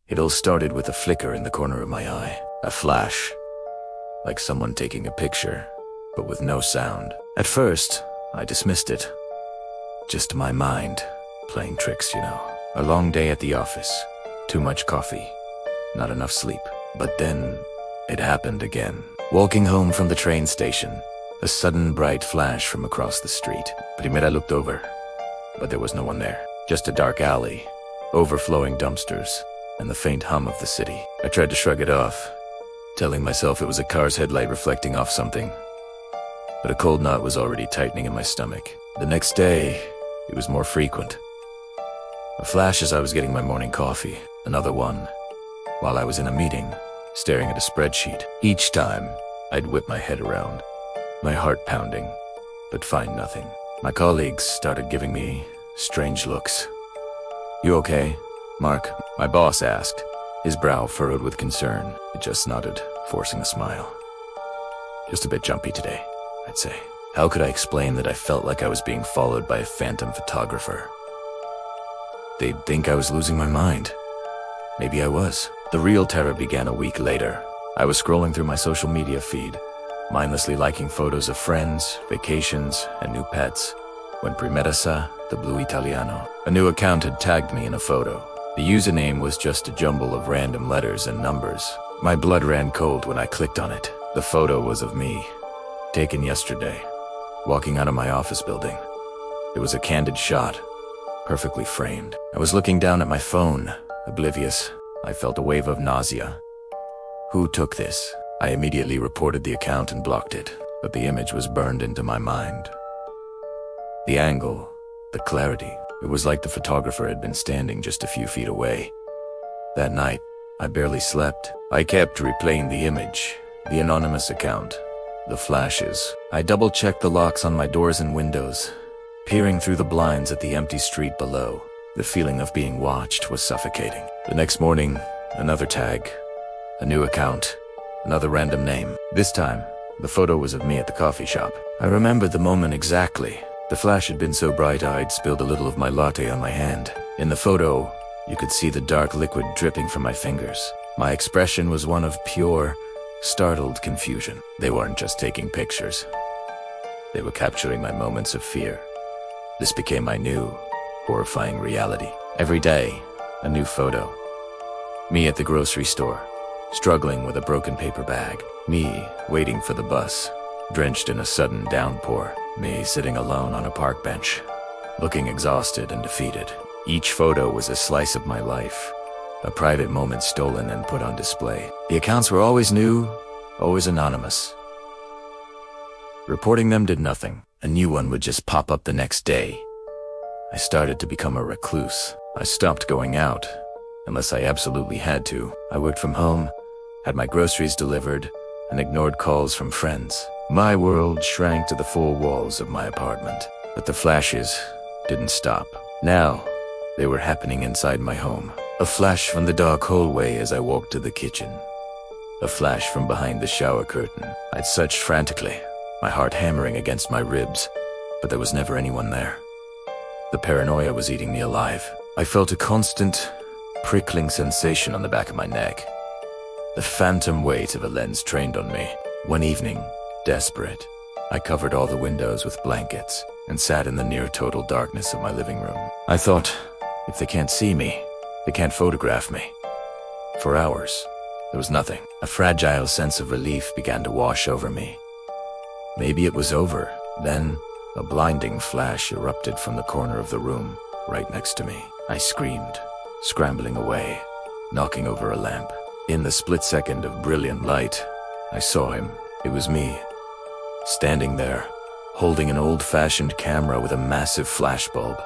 It all started with a flicker in the corner of my eye. A flash. Like someone taking a picture, but with no sound. At first, I dismissed it. Just my mind, playing tricks, you know. A long day at the office. Too much coffee. Not enough sleep. But then, it happened again. Walking home from the train station, a sudden bright flash from across the street. Primera looked over, but there was no one there. Just a dark alley, overflowing dumpsters, and the faint hum of the city. I tried to shrug it off, telling myself it was a car's headlight reflecting off something. But a cold knot was already tightening in my stomach. The next day, it was more frequent. A flash as I was getting my morning coffee, another one, while I was in a meeting, staring at a spreadsheet. Each time, I'd whip my head around, my heart pounding, but find nothing. My colleagues started giving me strange looks. "You okay, Mark?" my boss asked, his brow furrowed with concern. I just nodded, forcing a smile. "Just a bit jumpy today," I'd say. How could I explain that I felt like I was being followed by a phantom photographer? They'd think I was losing my mind. Maybe I was. The real terror began a week later. I was scrolling through my social media feed, mindlessly liking photos of friends, vacations, and new pets, when Primera the Blue Italiano. A new account had tagged me in a photo. The username was just a jumble of random letters and numbers. My blood ran cold when I clicked on it. The photo was of me, taken yesterday, walking out of my office building. It was a candid shot, perfectly framed. I was looking down at my phone, oblivious. I felt a wave of nausea. Who took this? I immediately reported the account and blocked it, but the image was burned into my mind. The angle, the clarity, it was like the photographer had been standing just a few feet away. That night, I barely slept. I kept replaying the image, the anonymous account, the flashes. I double-checked the locks on my doors and windows, peering through the blinds at the empty street below. The feeling of being watched was suffocating. The next morning, another tag, a new account, another random name. This time, the photo was of me at the coffee shop. I remembered the moment exactly. The flash had been so bright I'd spilled a little of my latte on my hand. In the photo, you could see the dark liquid dripping from my fingers. My expression was one of pure, startled confusion. They weren't just taking pictures. They were capturing my moments of fear. This became my new, horrifying reality. Every day, a new photo. Me at the grocery store, struggling with a broken paper bag. Me waiting for the bus, drenched in a sudden downpour. Me sitting alone on a park bench, looking exhausted and defeated. Each photo was a slice of my life, a private moment stolen and put on display. The accounts were always new, always anonymous. Reporting them did nothing. A new one would just pop up the next day. I started to become a recluse. I stopped going out, unless I absolutely had to. I worked from home, had my groceries delivered, and ignored calls from friends. My world shrank to the four walls of my apartment. But the flashes didn't stop. Now, they were happening inside my home. A flash from the dark hallway as I walked to the kitchen. A flash from behind the shower curtain. I'd searched frantically, my heart hammering against my ribs, but there was never anyone there. The paranoia was eating me alive. I felt a constant, prickling sensation on the back of my neck. The phantom weight of a lens trained on me. One evening, desperate, I covered all the windows with blankets and sat in the near-total darkness of my living room. I thought, if they can't see me, they can't photograph me. For hours, there was nothing. A fragile sense of relief began to wash over me. Maybe it was over. Then, a blinding flash erupted from the corner of the room, right next to me. I screamed, scrambling away, knocking over a lamp. In the split second of brilliant light, I saw him. It was me, standing there, holding an old-fashioned camera with a massive flashbulb.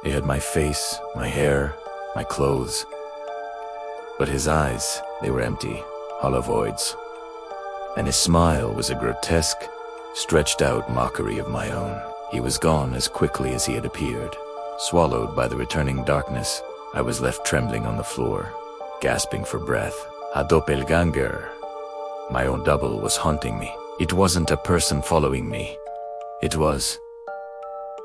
It had my face, my hair, my clothes. But his eyes, they were empty, hollow voids. And his smile was a grotesque, stretched-out mockery of my own. He was gone as quickly as he had appeared. Swallowed by the returning darkness, I was left trembling on the floor, gasping for breath. A doppelganger. My own double was haunting me. It wasn't a person following me. It was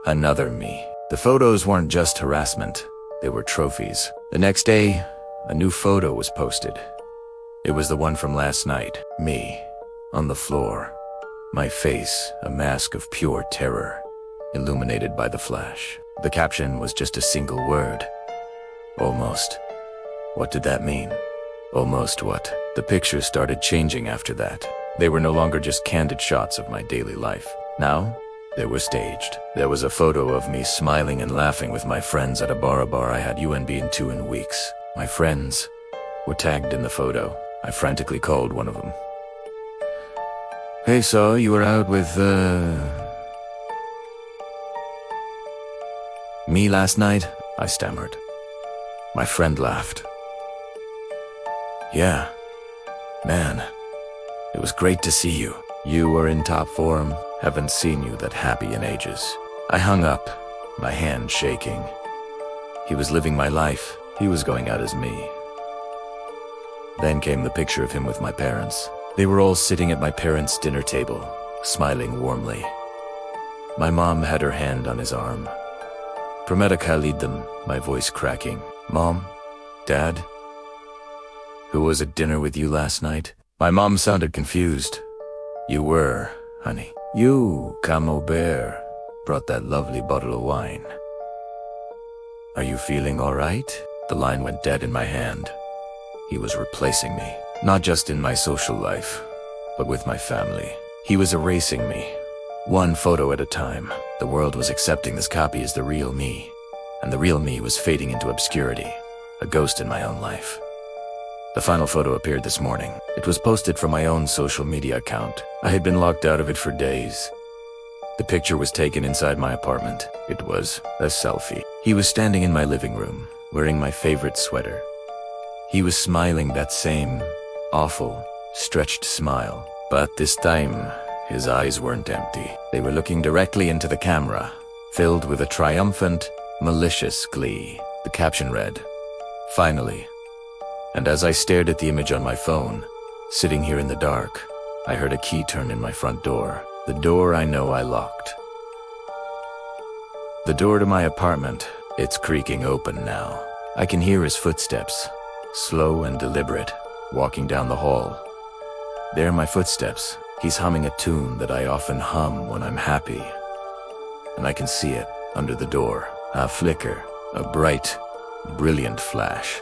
another me. The photos weren't just harassment. They were trophies. The next day, a new photo was posted. It was the one from last night. Me, on the floor. My face, a mask of pure terror, illuminated by the flash. The caption was just a single word. Almost. What did that mean? Almost what? The pictures started changing after that. They were no longer just candid shots of my daily life. Now, they were staged. There was a photo of me smiling and laughing with my friends at a bar I had been to in weeks. My friends were tagged in the photo. I frantically called one of them. "Hey, so you were out with, me last night?" I stammered. My friend laughed. "Yeah, man, it was great to see you. You were in top form. Haven't seen you that happy in ages." I hung up, my hand shaking. He was living my life. He was going out as me. Then came the picture of him with my parents. They were all sitting at my parents' dinner table, smiling warmly. My mom had her hand on his arm. Prometa Khalidam, my voice cracking. "Mom? Dad? Who was at dinner with you last night?" My mom sounded confused. "You were, honey. You, Camo Bear, brought that lovely bottle of wine. Are you feeling all right?" The line went dead in my hand. He was replacing me, not just in my social life, but with my family. He was erasing me, one photo at a time. The world was accepting this copy as the real me, and the real me was fading into obscurity, a ghost in my own life. The final photo appeared this morning. It was posted from my own social media account. I had been locked out of it for days. The picture was taken inside my apartment. It was a selfie. He was standing in my living room, wearing my favorite sweater. He was smiling that same awful, stretched smile. But this time, his eyes weren't empty. They were looking directly into the camera, filled with a triumphant, malicious glee. The caption read, "Finally." And as I stared at the image on my phone, sitting here in the dark, I heard a key turn in my front door. The door I know I locked. The door to my apartment, it's creaking open now. I can hear his footsteps, slow and deliberate, walking down the hall. They're my footsteps. He's humming a tune that I often hum when I'm happy. And I can see it under the door. A flicker, a bright, brilliant flash.